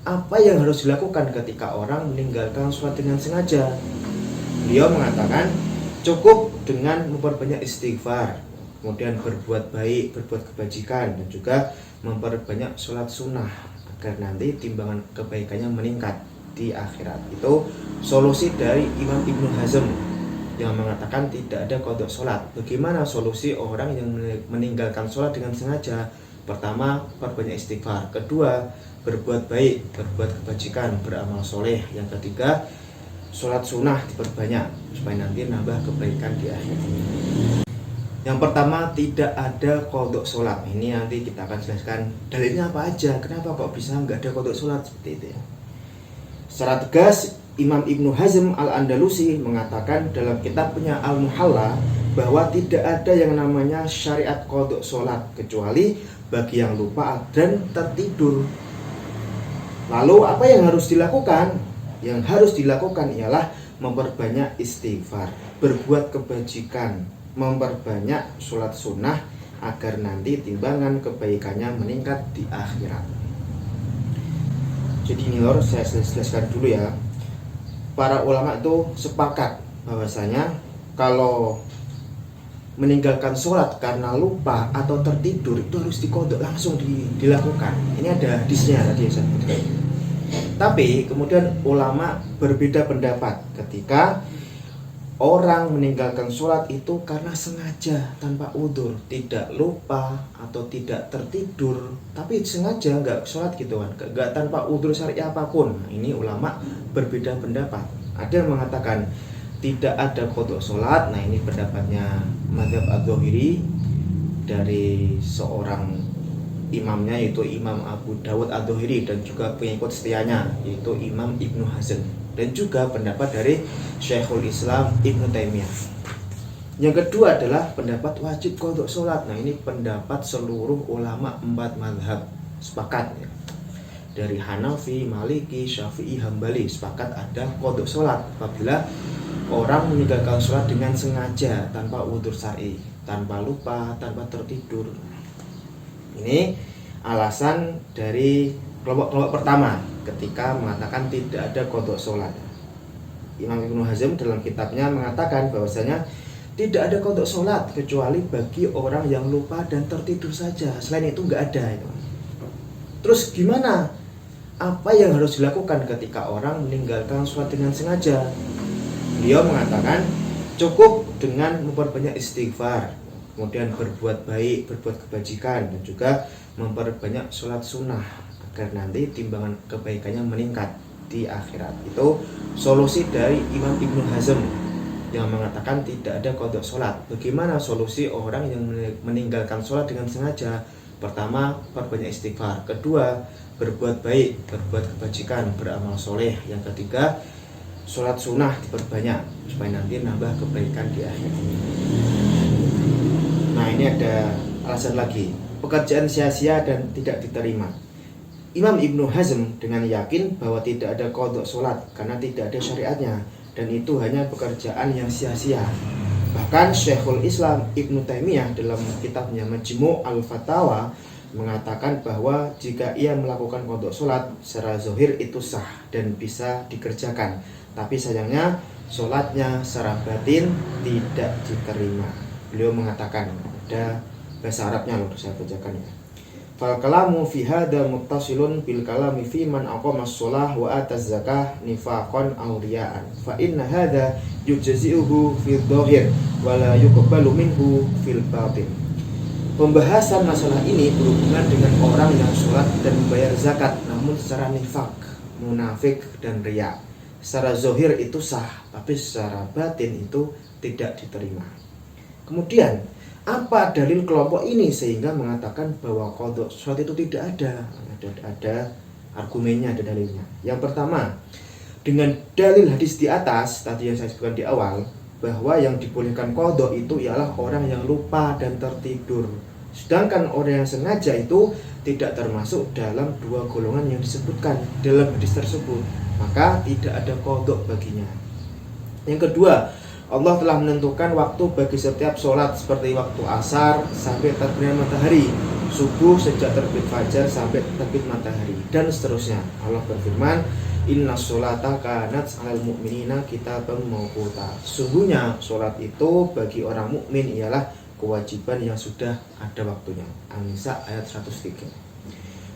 apa yang harus dilakukan ketika orang meninggalkan sholat dengan sengaja? Beliau mengatakan cukup dengan memperbanyak istighfar, kemudian berbuat baik, berbuat kebajikan, dan juga memperbanyak sholat sunnah agar nanti timbangan kebaikannya meningkat di akhirat. Itu solusi dari Imam Ibnu Hazm yang mengatakan tidak ada qadha sholat. Bagaimana solusi orang yang meninggalkan sholat dengan sengaja? Pertama, perbanyak istighfar. Kedua, berbuat baik, berbuat kebajikan, beramal soleh. Yang ketiga, sholat sunnah diperbanyak supaya nanti nambah kebaikan di akhir. Yang pertama, tidak ada qadha sholat. Ini nanti kita akan jelaskan dalilnya apa aja, kenapa kok bisa nggak ada qadha sholat seperti itu ya. Secara tegas, Imam Ibnu Hazm Al-Andalusi mengatakan dalam kitabnya Al-Muhalla bahwa tidak ada yang namanya syariat qadha sholat kecuali bagi yang lupa dan tertidur. Lalu apa yang harus dilakukan? Yang harus dilakukan ialah memperbanyak istighfar, berbuat kebajikan, memperbanyak sholat sunnah agar nanti timbangan kebaikannya meningkat di akhirat. Jadi ini lor, saya jelaskan dulu ya. Para ulama itu sepakat bahwasanya kalau meninggalkan sholat karena lupa atau tertidur itu harus diqadha, langsung dilakukan. Ini ada hadisnya tadi yang saya sebutkan. Tapi kemudian ulama berbeda pendapat ketika orang meninggalkan sholat itu karena sengaja tanpa udzur, tidak lupa atau tidak tertidur, tapi sengaja nggak sholat gitu kan, nggak tanpa udzur syar'i apapun. Nah, ini ulama berbeda pendapat. Ada yang mengatakan tidak ada qadha sholat. Nah, ini pendapatnya mazhab Adz-Dzahiri dari seorang imamnya yaitu Imam Abu Dawud Adz-Dzahiri dan juga pengikut setianya yaitu Imam Ibnu Hazm, dan juga pendapat dari Syekhul Islam Ibnu Taimiyah. Yang kedua adalah pendapat wajib qadha sholat. Nah, ini pendapat seluruh ulama 4 mazhab sepakat ya. Dari Hanafi, Maliki, Syafi'i, Hambali sepakat ada qadha sholat apabila orang meninggalkan sholat dengan sengaja tanpa udzur syar'i, tanpa lupa, tanpa tertidur. Ini alasan dari kelompok pertama ketika mengatakan tidak ada qadha sholat. Imam Ibnu Hazm dalam kitabnya mengatakan bahwasanya tidak ada qadha sholat kecuali bagi orang yang lupa dan tertidur saja. Selain itu nggak ada itu. Terus gimana? Apa yang harus dilakukan ketika orang meninggalkan sholat dengan sengaja? Beliau mengatakan cukup dengan memperbanyak istighfar, kemudian berbuat baik, berbuat kebajikan, dan juga memperbanyak sholat sunnah agar nanti timbangan kebaikannya meningkat di akhirat. Itu solusi dari Imam Ibnu Hazm yang mengatakan tidak ada qadha sholat. Bagaimana solusi orang yang meninggalkan sholat dengan sengaja? Pertama, perbanyak istighfar. Kedua, berbuat baik, berbuat kebajikan, beramal soleh. Yang ketiga, sholat sunnah diperbanyak supaya nanti nambah kebaikan di akhir. Nah, ini ada alasan lagi, pekerjaan sia-sia dan tidak diterima. Imam Ibnu Hazm dengan yakin bahwa tidak ada qadha sholat karena tidak ada syariatnya, dan itu hanya pekerjaan yang sia-sia. Bahkan Syekhul Islam Ibnu Taimiyah dalam kitabnya Majmu' al-Fatawa mengatakan bahwa jika ia melakukan qadha sholat secara zahir itu sah dan bisa dikerjakan, tapi sayangnya sholatnya secara batin tidak diterima. Beliau mengatakan, ada bahasa Arabnya loh, saya bacakan ya. Fal kalamu fi hadza muttasilun bil kalami fi man aqama shalah wa ataz zakah nifaqan aw riya'an fa inna hadza yujzi'uhu fi dhahir wa la yuqbalu minhu fil batin. Pembahasan masalah ini berhubungan dengan orang yang sholat dan membayar zakat namun secara nifaq, munafik dan riya. Secara zahir itu sah, tapi secara batin itu tidak diterima. Kemudian, apa dalil kelompok ini sehingga mengatakan bahwa qadha sholat itu tidak ada? Ada argumennya, ada dalilnya. Yang pertama, dengan dalil hadis di atas tadi yang saya sebutkan di awal, bahwa yang dibolehkan qadha itu ialah orang yang lupa dan tertidur. Sedangkan orang yang sengaja itu tidak termasuk dalam dua golongan yang disebutkan dalam hadis tersebut, maka tidak ada qadha baginya. Yang kedua, Allah telah menentukan waktu bagi setiap sholat seperti waktu asar sampai terbenam matahari, subuh sejak terbit fajar sampai terbit matahari, dan seterusnya. Allah berfirman, inna sholata kanat 'alal mu'minina kitaban mauquta. Sungguhnya sholat itu bagi orang mukmin ialah kewajiban yang sudah ada waktunya. An-Nisa ayat 103.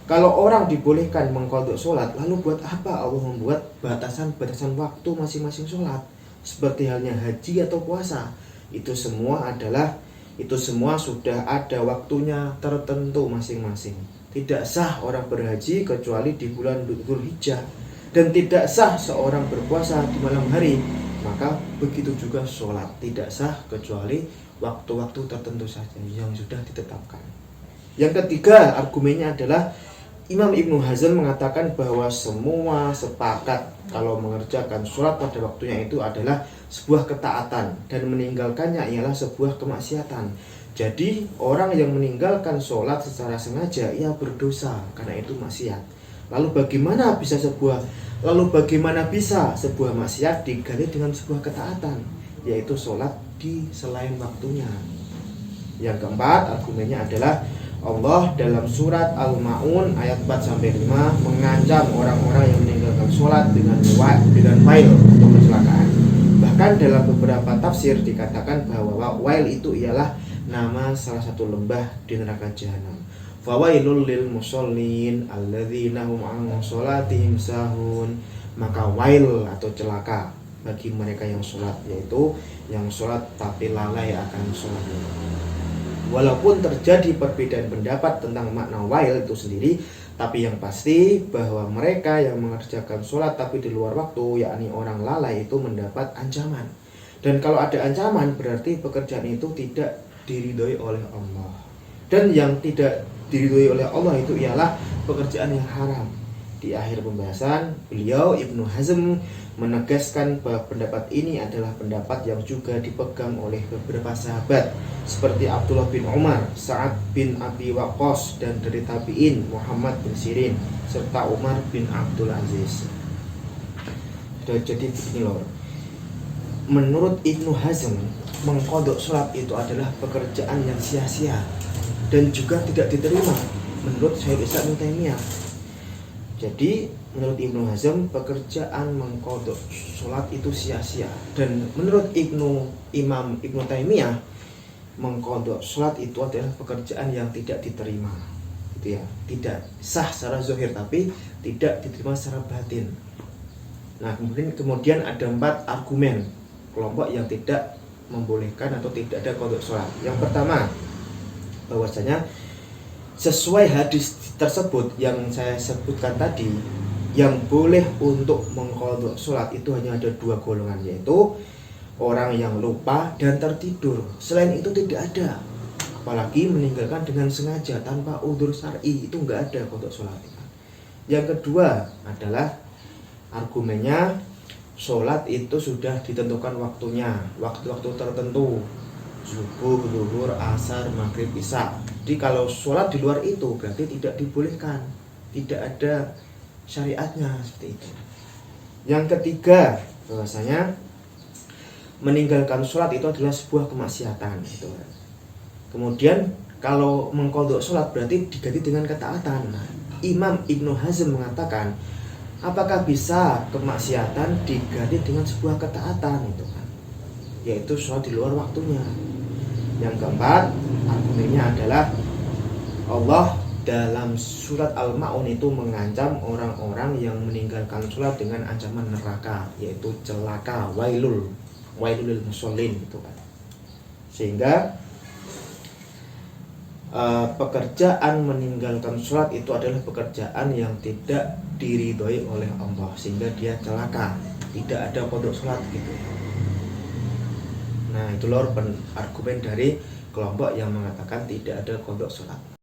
Kalau orang dibolehkan mengqadha sholat, lalu buat apa Allah membuat batasan-batasan waktu masing-masing sholat? Seperti halnya haji atau puasa. Itu semua sudah ada waktunya tertentu masing-masing. Tidak sah orang berhaji kecuali di bulan Dzulhijjah, dan tidak sah seorang berpuasa di malam hari. Maka begitu juga sholat tidak sah kecuali waktu-waktu tertentu saja yang sudah ditetapkan. Yang ketiga argumennya adalah Imam Ibnu Hazm mengatakan bahwa semua sepakat kalau mengerjakan sholat pada waktunya itu adalah sebuah ketaatan, dan meninggalkannya ialah sebuah kemaksiatan. Jadi orang yang meninggalkan sholat secara sengaja ia berdosa karena itu maksiat. Lalu bagaimana bisa sebuah maksiat diganti dengan sebuah ketaatan, yaitu sholat di selain waktunya. Yang keempat argumennya adalah Allah dalam surat Al-Ma'un ayat 4-5 mengancam orang-orang yang meninggalkan sholat dengan wail atau kecelakaan. Bahkan dalam beberapa tafsir dikatakan bahwa wail itu ialah nama salah satu lembah di neraka jahanam. Fawailul lil musallin alladzina hum 'an sholatihim sahun. Maka wail atau celaka bagi mereka yang sholat, yaitu yang sholat tapi lalai akan sholatnya. Walaupun terjadi perbedaan pendapat tentang makna wail itu sendiri, tapi yang pasti bahwa mereka yang mengerjakan sholat tapi di luar waktu, yakni orang lalai, itu mendapat ancaman. Dan kalau ada ancaman berarti pekerjaan itu tidak diridhoi oleh Allah. Dan yang tidak diridhoi oleh Allah itu ialah pekerjaan yang haram. Di akhir pembahasan, beliau Ibnu Hazm menegaskan bahwa pendapat ini adalah pendapat yang juga dipegang oleh beberapa sahabat seperti Abdullah bin Umar, Sa'ad bin Abi Waqqas, dan dari tabi'in Muhammad bin Sirin serta Umar bin Abdul Aziz. Jadi begini loh, menurut Ibnu Hazm mengqadha sholat itu adalah pekerjaan yang sia-sia dan juga tidak diterima menurut Syaikhul Islam Ibnu Taimiyah. Jadi menurut Ibnu Hazm pekerjaan mengqadha sholat itu sia-sia, dan menurut Imam Ibnu Taimiyah mengqadha sholat itu adalah pekerjaan yang tidak diterima, gitu ya, tidak sah secara zahir tapi tidak diterima secara batin. Nah kemudian ada 4 argumen kelompok yang tidak membolehkan atau tidak ada qadha sholat. Yang pertama, bahwasanya sesuai hadis tersebut yang saya sebutkan tadi, yang boleh untuk mengqadha sholat itu hanya ada 2 golongan, yaitu orang yang lupa dan tertidur. Selain itu tidak ada, apalagi meninggalkan dengan sengaja tanpa udzur syar'i, itu enggak ada qadha sholat. Yang kedua adalah argumennya sholat itu sudah ditentukan waktunya, waktu-waktu tertentu, subuh, zuhur, asar, maghrib, isya. Jadi kalau sholat di luar itu berarti tidak dibolehkan, tidak ada syariatnya seperti itu. Yang ketiga, bahwasanya meninggalkan sholat itu adalah sebuah kemaksiatan. Itu. Kemudian kalau mengqadha sholat berarti diganti dengan ketaatan. Nah, Imam Ibnu Hazm mengatakan, apakah bisa kemaksiatan diganti dengan sebuah ketaatan, itu kan? Yaitu sholat di luar waktunya. Yang keempat, argumennya adalah Allah dalam surat Al-Ma'un itu mengancam orang-orang yang meninggalkan sholat dengan ancaman neraka, yaitu celaka, wailul lil musallin, gitu kan. Sehingga pekerjaan meninggalkan sholat itu adalah pekerjaan yang tidak diridhoi oleh Allah, sehingga dia celaka, tidak ada qadha sholat, gitu. Nah itu lor argumen dari kelompok yang mengatakan tidak ada qadha sholat.